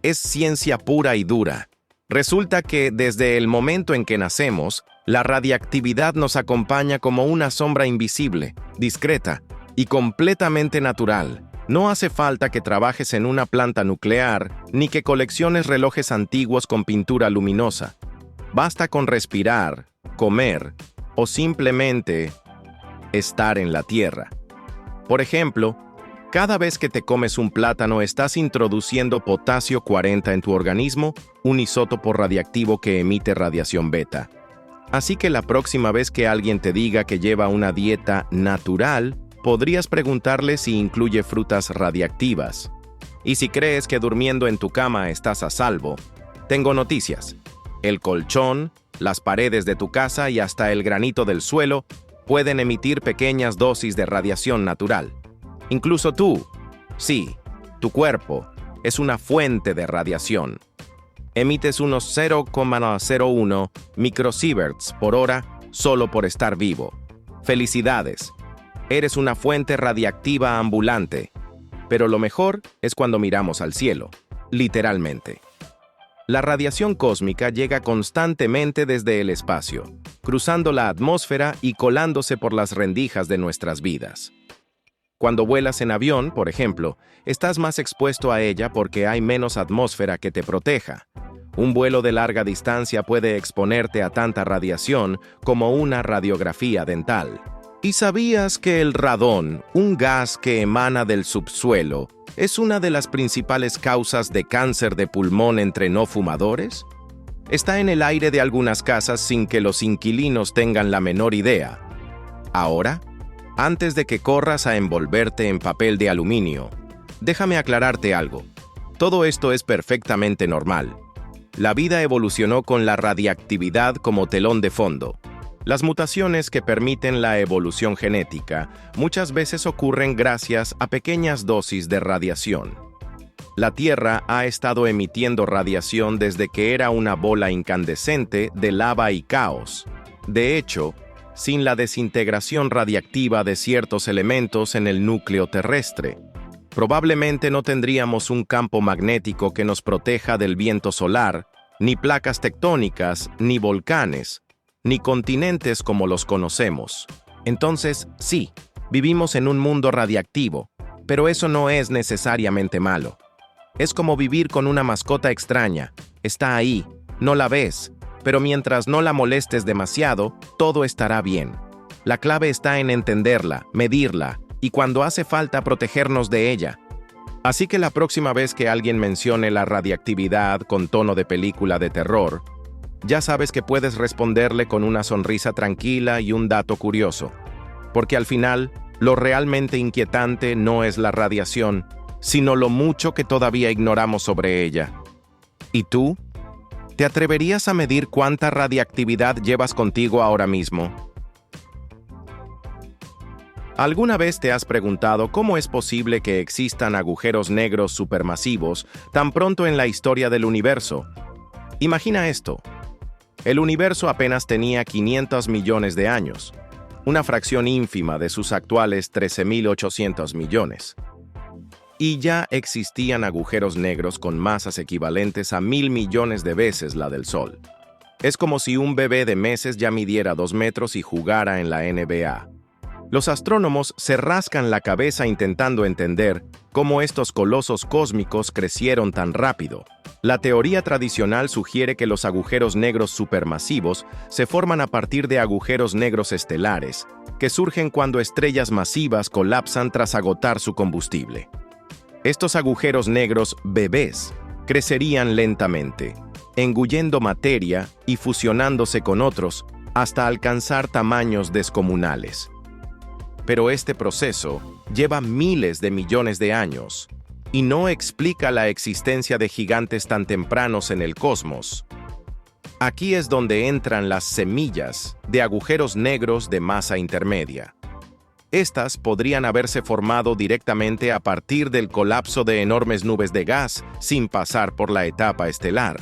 Es ciencia pura y dura. Resulta que desde el momento en que nacemos, la radiactividad nos acompaña como una sombra invisible, discreta y completamente natural. No hace falta que trabajes en una planta nuclear ni que colecciones relojes antiguos con pintura luminosa. Basta con respirar, comer o simplemente estar en la Tierra. Por ejemplo, Cada vez que te comes un plátano estás introduciendo potasio 40 en tu organismo, un isótopo radiactivo que emite radiación beta. Así que la próxima vez que alguien te diga que lleva una dieta natural, podrías preguntarle si incluye frutas radiactivas. Y si crees que durmiendo en tu cama estás a salvo, tengo noticias. El colchón, las paredes de tu casa y hasta el granito del suelo pueden emitir pequeñas dosis de radiación natural. Incluso tú, sí, tu cuerpo, es una fuente de radiación. Emites unos 0,01 microsieverts por hora solo por estar vivo. ¡Felicidades! Eres una fuente radiactiva ambulante. Pero lo mejor es cuando miramos al cielo, literalmente. La radiación cósmica llega constantemente desde el espacio, cruzando la atmósfera y colándose por las rendijas de nuestras vidas. Cuando vuelas en avión, por ejemplo, estás más expuesto a ella porque hay menos atmósfera que te proteja. Un vuelo de larga distancia puede exponerte a tanta radiación como una radiografía dental. ¿Y sabías que el radón, un gas que emana del subsuelo, es una de las principales causas de cáncer de pulmón entre no fumadores? Está en el aire de algunas casas sin que los inquilinos tengan la menor idea. Ahora, antes de que corras a envolverte en papel de aluminio, déjame aclararte algo. Todo esto es perfectamente normal. La vida evolucionó con la radiactividad como telón de fondo. Las mutaciones que permiten la evolución genética muchas veces ocurren gracias a pequeñas dosis de radiación. La Tierra ha estado emitiendo radiación desde que era una bola incandescente de lava y caos. De hecho, sin la desintegración radiactiva de ciertos elementos en el núcleo terrestre, probablemente no tendríamos un campo magnético que nos proteja del viento solar, ni placas tectónicas, ni volcanes, ni continentes como los conocemos. Entonces, sí, vivimos en un mundo radiactivo, pero eso no es necesariamente malo. Es como vivir con una mascota extraña. Está ahí, no la ves, pero mientras no la molestes demasiado, todo estará bien. La clave está en entenderla, medirla, y cuando hace falta protegernos de ella. Así que la próxima vez que alguien mencione la radiactividad con tono de película de terror, ya sabes que puedes responderle con una sonrisa tranquila y un dato curioso, porque al final, lo realmente inquietante no es la radiación, sino lo mucho que todavía ignoramos sobre ella. ¿Y tú? ¿Te atreverías a medir cuánta radiactividad llevas contigo ahora mismo? ¿Alguna vez te has preguntado cómo es posible que existan agujeros negros supermasivos tan pronto en la historia del universo? Imagina esto. El universo apenas tenía 500 millones de años, una fracción ínfima de sus actuales 13.800 millones. Y ya existían agujeros negros con masas equivalentes a 1.000 millones de veces la del Sol. Es como si un bebé de meses ya midiera 2 metros y jugara en la NBA. Los astrónomos se rascan la cabeza intentando entender cómo estos colosos cósmicos crecieron tan rápido. La teoría tradicional sugiere que los agujeros negros supermasivos se forman a partir de agujeros negros estelares, que surgen cuando estrellas masivas colapsan tras agotar su combustible. Estos agujeros negros bebés crecerían lentamente, engullendo materia y fusionándose con otros hasta alcanzar tamaños descomunales. Pero este proceso lleva miles de millones de años y no explica la existencia de gigantes tan tempranos en el cosmos. Aquí es donde entran las semillas de agujeros negros de masa intermedia. Estas podrían haberse formado directamente a partir del colapso de enormes nubes de gas sin pasar por la etapa estelar.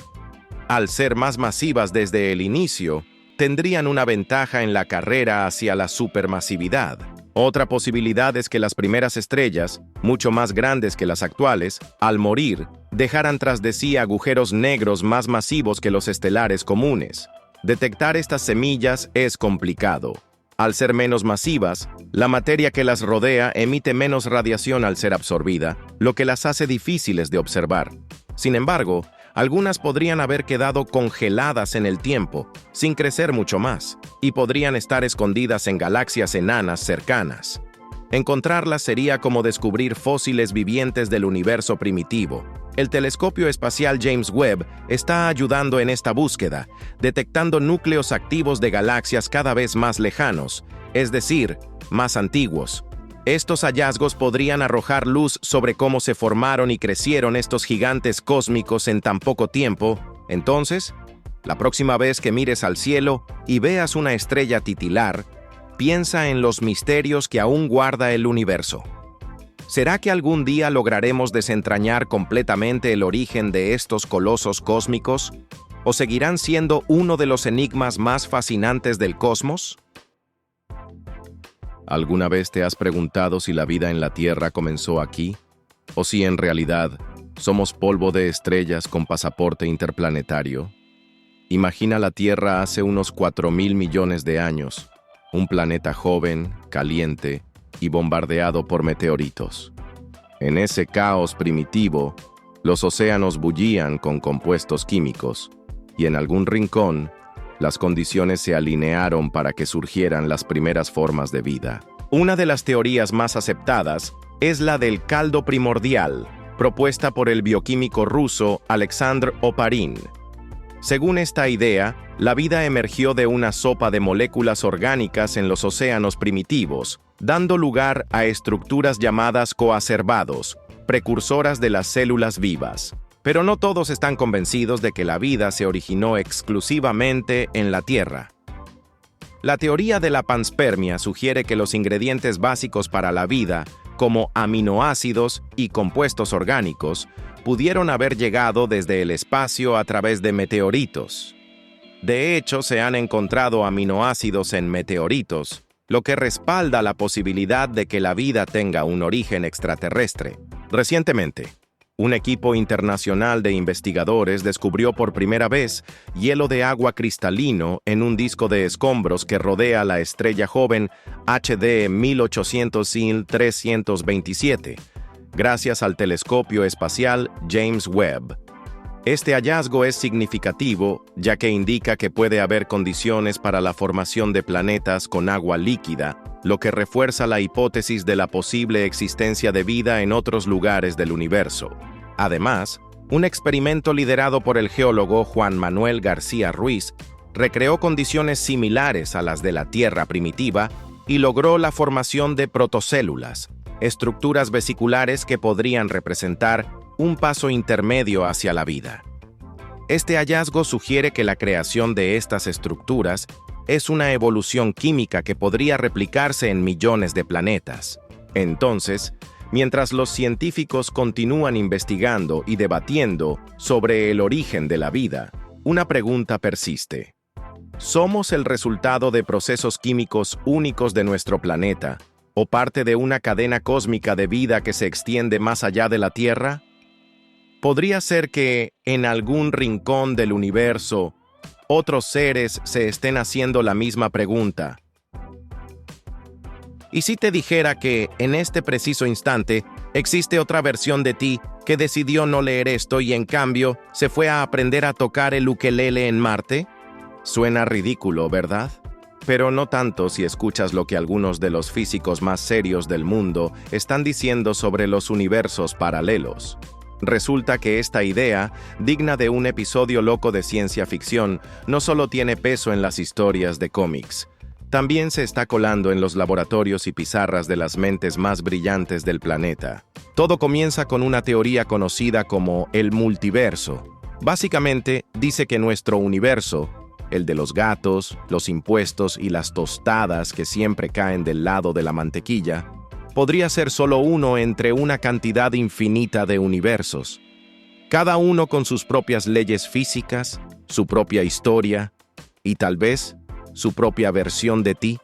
Al ser más masivas desde el inicio, tendrían una ventaja en la carrera hacia la supermasividad. Otra posibilidad es que las primeras estrellas, mucho más grandes que las actuales, al morir, dejaran tras de sí agujeros negros más masivos que los estelares comunes. Detectar estas semillas es complicado. Al ser menos masivas, la materia que las rodea emite menos radiación al ser absorbida, lo que las hace difíciles de observar. Sin embargo, algunas podrían haber quedado congeladas en el tiempo, sin crecer mucho más, y podrían estar escondidas en galaxias enanas cercanas. Encontrarlas sería como descubrir fósiles vivientes del universo primitivo. El telescopio espacial James Webb está ayudando en esta búsqueda, detectando núcleos activos de galaxias cada vez más lejanos, es decir, más antiguos. Estos hallazgos podrían arrojar luz sobre cómo se formaron y crecieron estos gigantes cósmicos en tan poco tiempo. Entonces, la próxima vez que mires al cielo y veas una estrella titilar, piensa en los misterios que aún guarda el universo. ¿Será que algún día lograremos desentrañar completamente el origen de estos colosos cósmicos? ¿O seguirán siendo uno de los enigmas más fascinantes del cosmos? ¿Alguna vez te has preguntado si la vida en la Tierra comenzó aquí? ¿O si en realidad somos polvo de estrellas con pasaporte interplanetario? Imagina la Tierra hace unos 4.000 millones de años, un planeta joven, caliente y bombardeado por meteoritos. En ese caos primitivo, los océanos bullían con compuestos químicos, y en algún rincón, las condiciones se alinearon para que surgieran las primeras formas de vida. Una de las teorías más aceptadas es la del caldo primordial, propuesta por el bioquímico ruso Alexandr Oparin. Según esta idea, la vida emergió de una sopa de moléculas orgánicas en los océanos primitivos, dando lugar a estructuras llamadas coacervados, precursoras de las células vivas. Pero no todos están convencidos de que la vida se originó exclusivamente en la Tierra. La teoría de la panspermia sugiere que los ingredientes básicos para la vida, como aminoácidos y compuestos orgánicos, pudieron haber llegado desde el espacio a través de meteoritos. De hecho, se han encontrado aminoácidos en meteoritos, lo que respalda la posibilidad de que la vida tenga un origen extraterrestre. Recientemente, un equipo internacional de investigadores descubrió por primera vez hielo de agua cristalino en un disco de escombros que rodea la estrella joven HD 1800-327, gracias al telescopio espacial James Webb. Este hallazgo es significativo, ya que indica que puede haber condiciones para la formación de planetas con agua líquida, lo que refuerza la hipótesis de la posible existencia de vida en otros lugares del universo. Además, un experimento liderado por el geólogo Juan Manuel García Ruiz recreó condiciones similares a las de la Tierra primitiva y logró la formación de protocélulas, estructuras vesiculares que podrían representar un paso intermedio hacia la vida. Este hallazgo sugiere que la creación de estas estructuras es una evolución química que podría replicarse en millones de planetas. Entonces, mientras los científicos continúan investigando y debatiendo sobre el origen de la vida, una pregunta persiste. ¿Somos el resultado de procesos químicos únicos de nuestro planeta, o parte de una cadena cósmica de vida que se extiende más allá de la Tierra? ¿Podría ser que, en algún rincón del universo, otros seres se estén haciendo la misma pregunta? ¿Y si te dijera que, en este preciso instante, existe otra versión de ti que decidió no leer esto y, en cambio, se fue a aprender a tocar el ukelele en Marte? Suena ridículo, ¿verdad? Pero no tanto si escuchas lo que algunos de los físicos más serios del mundo están diciendo sobre los universos paralelos. Resulta que esta idea, digna de un episodio loco de ciencia ficción, no solo tiene peso en las historias de cómics, también se está colando en los laboratorios y pizarras de las mentes más brillantes del planeta. Todo comienza con una teoría conocida como el multiverso. Básicamente, dice que nuestro universo, el de los gatos, los impuestos y las tostadas que siempre caen del lado de la mantequilla, podría ser solo uno entre una cantidad infinita de universos, cada uno con sus propias leyes físicas, su propia historia y tal vez su propia versión de ti.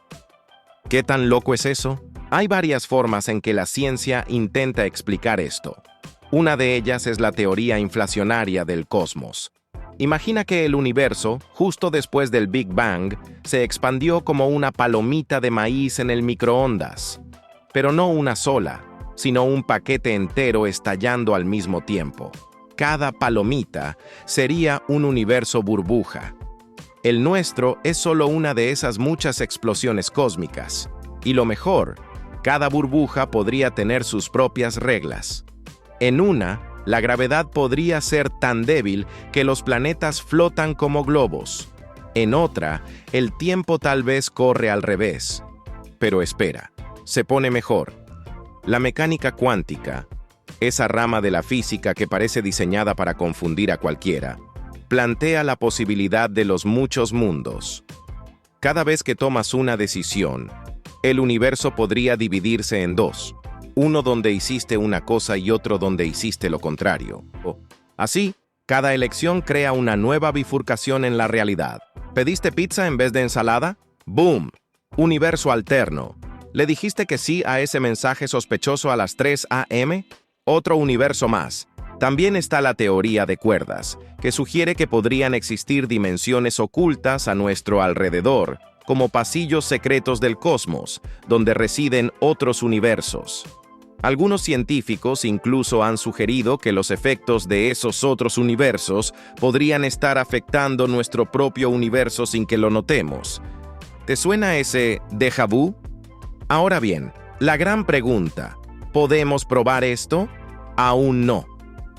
¿Qué tan loco es eso? Hay varias formas en que la ciencia intenta explicar esto. Una de ellas es la teoría inflacionaria del cosmos. Imagina que el universo, justo después del Big Bang, se expandió como una palomita de maíz en el microondas. Pero no una sola, sino un paquete entero estallando al mismo tiempo. Cada palomita sería un universo burbuja. El nuestro es solo una de esas muchas explosiones cósmicas. Y lo mejor Cada burbuja podría tener sus propias reglas. En una, la gravedad podría ser tan débil que los planetas flotan como globos. En otra, el tiempo tal vez corre al revés. Pero espera, se pone mejor. La mecánica cuántica, esa rama de la física que parece diseñada para confundir a cualquiera, plantea la posibilidad de los muchos mundos. Cada vez que tomas una decisión, el universo podría dividirse en dos. Uno donde hiciste una cosa y otro donde hiciste lo contrario. Así, cada elección crea una nueva bifurcación en la realidad. ¿Pediste pizza en vez de ensalada? ¡Boom! Universo alterno. ¿Le dijiste que sí a ese mensaje sospechoso a las 3 a.m.? Otro universo más. También está la teoría de cuerdas, que sugiere que podrían existir dimensiones ocultas a nuestro alrededor, como pasillos secretos del cosmos, donde residen otros universos. Algunos científicos incluso han sugerido que los efectos de esos otros universos podrían estar afectando nuestro propio universo sin que lo notemos. ¿Te suena ese déjà vu? Ahora bien, la gran pregunta, ¿podemos probar esto? Aún no.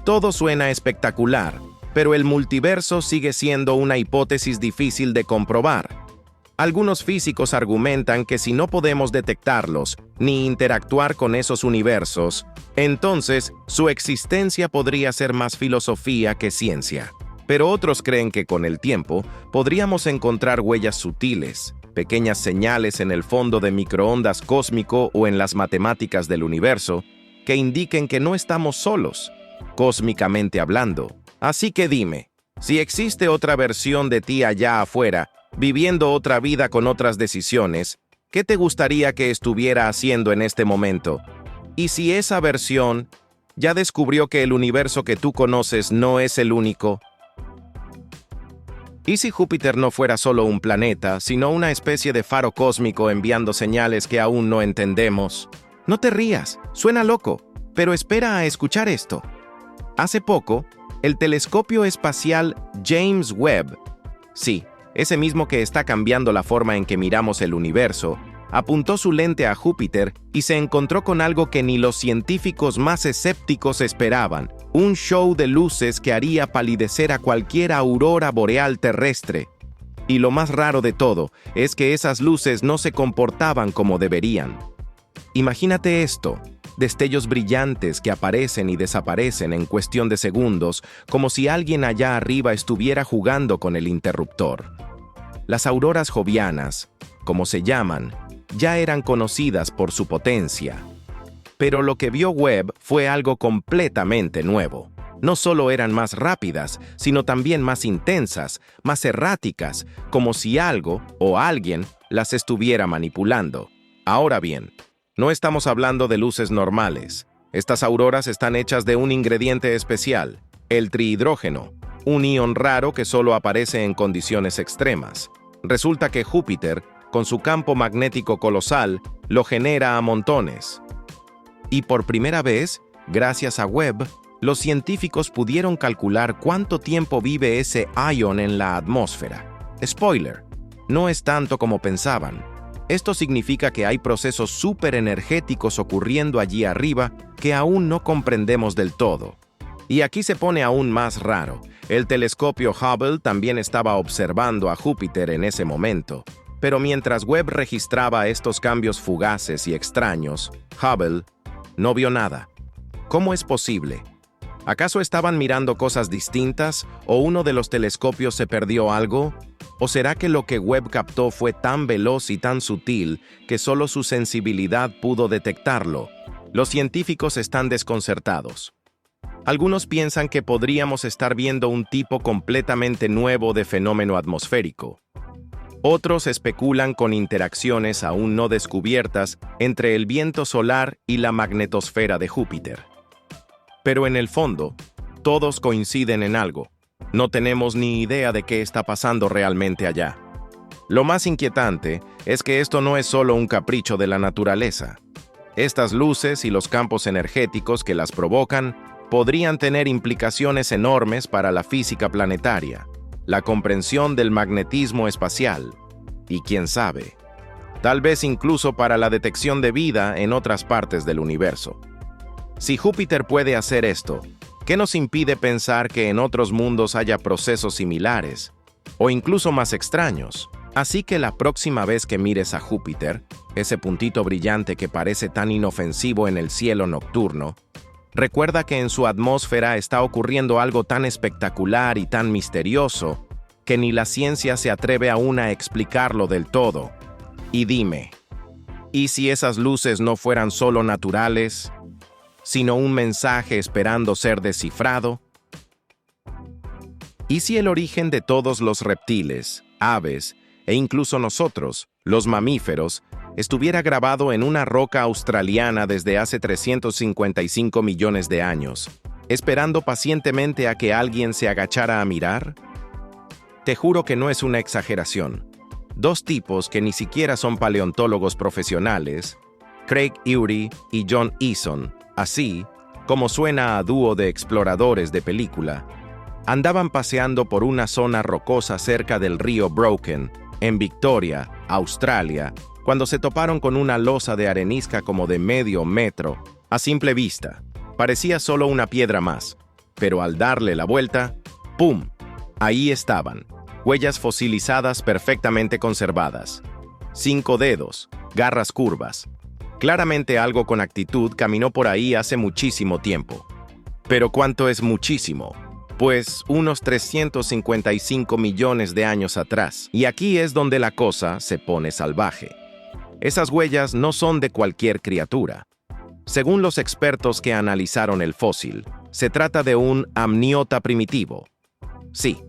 Todo suena espectacular, pero el multiverso sigue siendo una hipótesis difícil de comprobar. Algunos físicos argumentan que si no podemos detectarlos ni interactuar con esos universos, entonces su existencia podría ser más filosofía que ciencia. Pero otros creen que con el tiempo podríamos encontrar huellas sutiles, pequeñas señales en el fondo de microondas cósmico o en las matemáticas del universo, que indiquen que no estamos solos, cósmicamente hablando. Así que dime, si existe otra versión de ti allá afuera, viviendo otra vida con otras decisiones, ¿qué te gustaría que estuviera haciendo en este momento? Y si esa versión ya descubrió que el universo que tú conoces no es el único. ¿Y si Júpiter no fuera solo un planeta, sino una especie de faro cósmico enviando señales que aún no entendemos? No te rías, suena loco, pero espera a escuchar esto. Hace poco, el telescopio espacial James Webb, sí, ese mismo que está cambiando la forma en que miramos el universo, apuntó su lente a Júpiter y se encontró con algo que ni los científicos más escépticos esperaban, un show de luces que haría palidecer a cualquier aurora boreal terrestre. Y lo más raro de todo es que esas luces no se comportaban como deberían. Imagínate esto, destellos brillantes que aparecen y desaparecen en cuestión de segundos, como si alguien allá arriba estuviera jugando con el interruptor. Las auroras jovianas, como se llaman, ya eran conocidas por su potencia. Pero lo que vio Webb fue algo completamente nuevo. No solo eran más rápidas, sino también más intensas, más erráticas, como si algo o alguien las estuviera manipulando. Ahora bien, no estamos hablando de luces normales. Estas auroras están hechas de un ingrediente especial, el trihidrógeno, un ion raro que solo aparece en condiciones extremas. Resulta que Júpiter, con su campo magnético colosal, lo genera a montones. Y por primera vez, gracias a Webb, los científicos pudieron calcular cuánto tiempo vive ese ion en la atmósfera. Spoiler, no es tanto como pensaban. Esto significa que hay procesos superenergéticos ocurriendo allí arriba que aún no comprendemos del todo. Y aquí se pone aún más raro. El telescopio Hubble también estaba observando a Júpiter en ese momento. Pero mientras Webb registraba estos cambios fugaces y extraños, Hubble no vio nada. ¿Cómo es posible? ¿Acaso estaban mirando cosas distintas o uno de los telescopios se perdió algo? ¿O será que lo que Webb captó fue tan veloz y tan sutil que solo su sensibilidad pudo detectarlo? Los científicos están desconcertados. Algunos piensan que podríamos estar viendo un tipo completamente nuevo de fenómeno atmosférico. Otros especulan con interacciones aún no descubiertas entre el viento solar y la magnetosfera de Júpiter. Pero en el fondo, todos coinciden en algo. No tenemos ni idea de qué está pasando realmente allá. Lo más inquietante es que esto no es solo un capricho de la naturaleza. Estas luces y los campos energéticos que las provocan podrían tener implicaciones enormes para la física planetaria, la comprensión del magnetismo espacial y, quién sabe, tal vez incluso para la detección de vida en otras partes del universo. Si Júpiter puede hacer esto, ¿qué nos impide pensar que en otros mundos haya procesos similares, o incluso más extraños? Así que la próxima vez que mires a Júpiter, ese puntito brillante que parece tan inofensivo en el cielo nocturno, recuerda que en su atmósfera está ocurriendo algo tan espectacular y tan misterioso que ni la ciencia se atreve aún a explicarlo del todo. Y dime, ¿y si esas luces no fueran solo naturales, sino un mensaje esperando ser descifrado? ¿Y si el origen de todos los reptiles, aves e incluso nosotros, los mamíferos, estuviera grabado en una roca australiana desde hace 355 millones de años, esperando pacientemente a que alguien se agachara a mirar? Te juro que no es una exageración. Dos tipos que ni siquiera son paleontólogos profesionales, Craig Urey y John Eason, así como suena a dúo de exploradores de película, andaban paseando por una zona rocosa cerca del río Broken, en Victoria, Australia, cuando se toparon con una losa de arenisca como de medio metro. A simple vista, parecía solo una piedra más, pero al darle la vuelta, ¡pum!, ahí estaban, huellas fosilizadas perfectamente conservadas. 5 dedos, garras curvas. Claramente algo con actitud caminó por ahí hace muchísimo tiempo. ¿Pero cuánto es muchísimo? Pues unos 355 millones de años atrás. Y aquí es donde la cosa se pone salvaje. Esas huellas no son de cualquier criatura. Según los expertos que analizaron el fósil, se trata de un amniota primitivo. Sí,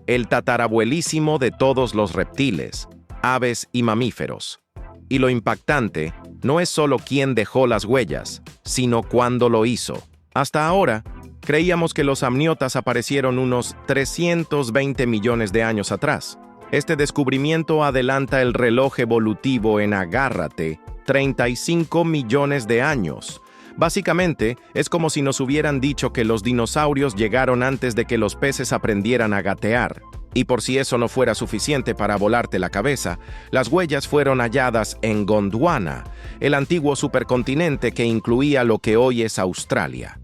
el tatarabuelísimo de todos los reptiles, aves y mamíferos. Y lo impactante no es solo quién dejó las huellas, sino cuándo lo hizo. Hasta ahora, creíamos que los amniotas aparecieron unos 320 millones de años atrás. Este descubrimiento adelanta el reloj evolutivo en, agárrate, 35 millones de años. Básicamente, es como si nos hubieran dicho que los dinosaurios llegaron antes de que los peces aprendieran a gatear. Y por si eso no fuera suficiente para volarte la cabeza, las huellas fueron halladas en Gondwana, el antiguo supercontinente que incluía lo que hoy es Australia.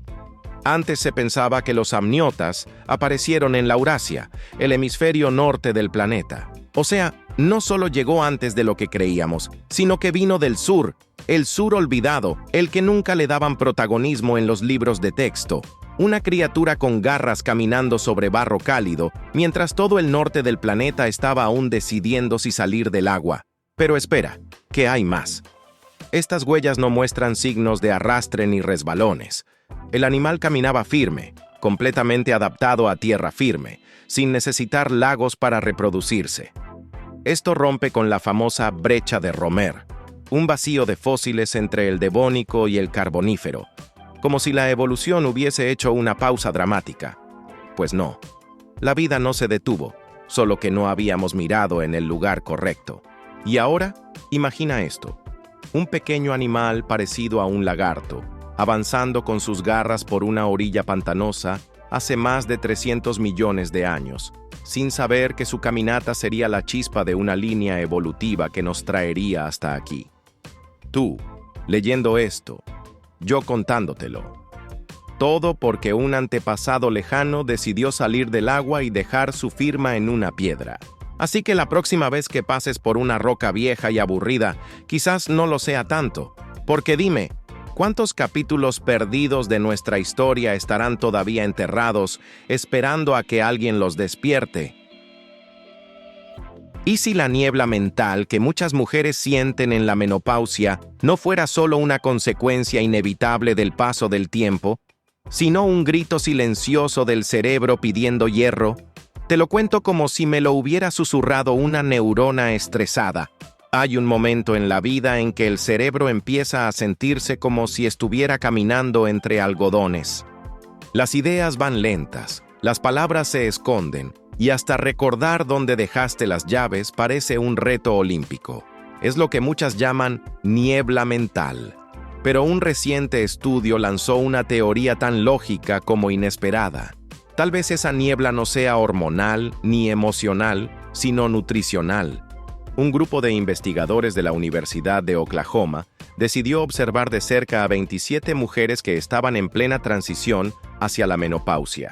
Antes se pensaba que los amniotas aparecieron en Laurasia, el hemisferio norte del planeta. O sea, no solo llegó antes de lo que creíamos, sino que vino del sur, el sur olvidado, el que nunca le daban protagonismo en los libros de texto. Una criatura con garras caminando sobre barro cálido, mientras todo el norte del planeta estaba aún decidiendo si salir del agua. Pero espera, que hay más. Estas huellas no muestran signos de arrastre ni resbalones. El animal caminaba firme, completamente adaptado a tierra firme, sin necesitar lagos para reproducirse. Esto rompe con la famosa brecha de Romer, un vacío de fósiles entre el Devónico y el Carbonífero, como si la evolución hubiese hecho una pausa dramática. Pues no, la vida no se detuvo, solo que no habíamos mirado en el lugar correcto. Y ahora, imagina esto, un pequeño animal parecido a un lagarto, avanzando con sus garras por una orilla pantanosa hace más de 300 millones de años, sin saber que su caminata sería la chispa de una línea evolutiva que nos traería hasta aquí. Tú, leyendo esto, yo contándotelo. Todo porque un antepasado lejano decidió salir del agua y dejar su firma en una piedra. Así que la próxima vez que pases por una roca vieja y aburrida, quizás no lo sea tanto, porque dime, ¿cuántos capítulos perdidos de nuestra historia estarán todavía enterrados, esperando a que alguien los despierte? ¿Y si la niebla mental que muchas mujeres sienten en la menopausia no fuera solo una consecuencia inevitable del paso del tiempo, sino un grito silencioso del cerebro pidiendo hierro? Te lo cuento como si me lo hubiera susurrado una neurona estresada. Hay un momento en la vida en que el cerebro empieza a sentirse como si estuviera caminando entre algodones. Las ideas van lentas, las palabras se esconden, y hasta recordar dónde dejaste las llaves parece un reto olímpico. Es lo que muchas llaman niebla mental. Pero un reciente estudio lanzó una teoría tan lógica como inesperada. Tal vez esa niebla no sea hormonal ni emocional, sino nutricional. un grupo de investigadores de la Universidad de Oklahoma decidió observar de cerca a 27 mujeres que estaban en plena transición hacia la menopausia.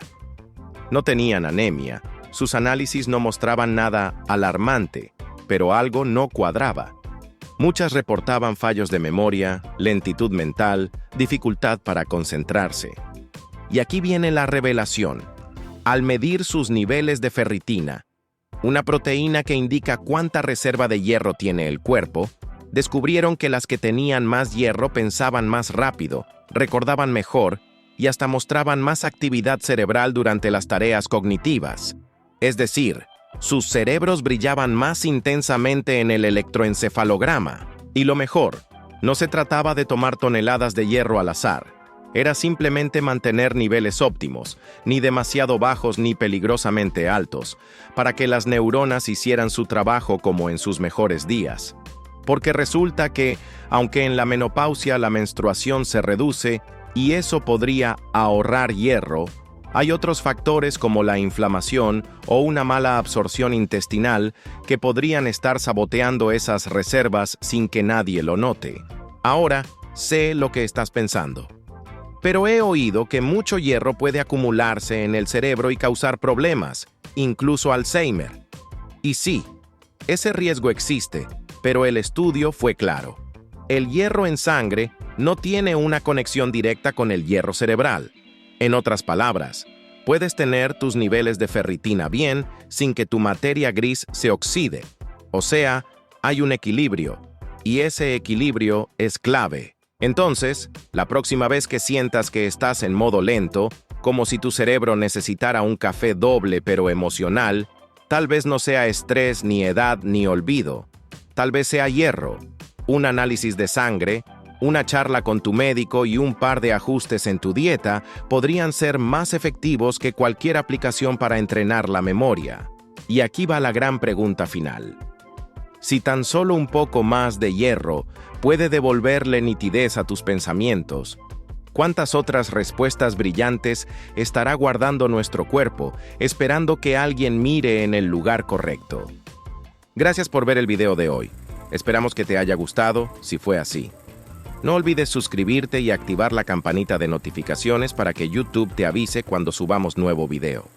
No tenían anemia, sus análisis no mostraban nada alarmante, pero algo no cuadraba. Muchas reportaban fallos de memoria, lentitud mental, dificultad para concentrarse. Y aquí viene la revelación. Al medir sus niveles de ferritina, una proteína que indica cuánta reserva de hierro tiene el cuerpo, descubrieron que las que tenían más hierro pensaban más rápido, recordaban mejor y hasta mostraban más actividad cerebral durante las tareas cognitivas. Es decir, sus cerebros brillaban más intensamente en el electroencefalograma. Y lo mejor, no se trataba de tomar toneladas de hierro al azar. Era simplemente mantener niveles óptimos, ni demasiado bajos ni peligrosamente altos, para que las neuronas hicieran su trabajo como en sus mejores días. Porque resulta que, aunque en la menopausia la menstruación se reduce, y eso podría ahorrar hierro, hay otros factores como la inflamación o una mala absorción intestinal que podrían estar saboteando esas reservas sin que nadie lo note. Ahora, sé lo que estás pensando. Pero he oído que mucho hierro puede acumularse en el cerebro y causar problemas, incluso Alzheimer. Y sí, ese riesgo existe, pero el estudio fue claro. El hierro en sangre no tiene una conexión directa con el hierro cerebral. En otras palabras, puedes tener tus niveles de ferritina bien sin que tu materia gris se oxide. O sea, hay un equilibrio, y ese equilibrio es clave. Entonces, la próxima vez que sientas que estás en modo lento, como si tu cerebro necesitara un café doble pero emocional, tal vez no sea estrés, ni edad, ni olvido. Tal vez sea hierro, un análisis de sangre, una charla con tu médico y un par de ajustes en tu dieta podrían ser más efectivos que cualquier aplicación para entrenar la memoria. Y aquí va la gran pregunta final. Si tan solo un poco más de hierro puede devolverle nitidez a tus pensamientos, ¿cuántas otras respuestas brillantes estará guardando nuestro cuerpo, esperando que alguien mire en el lugar correcto? Gracias por ver el video de hoy. Esperamos que te haya gustado, si fue así. No olvides suscribirte y activar la campanita de notificaciones para que YouTube te avise cuando subamos nuevo video.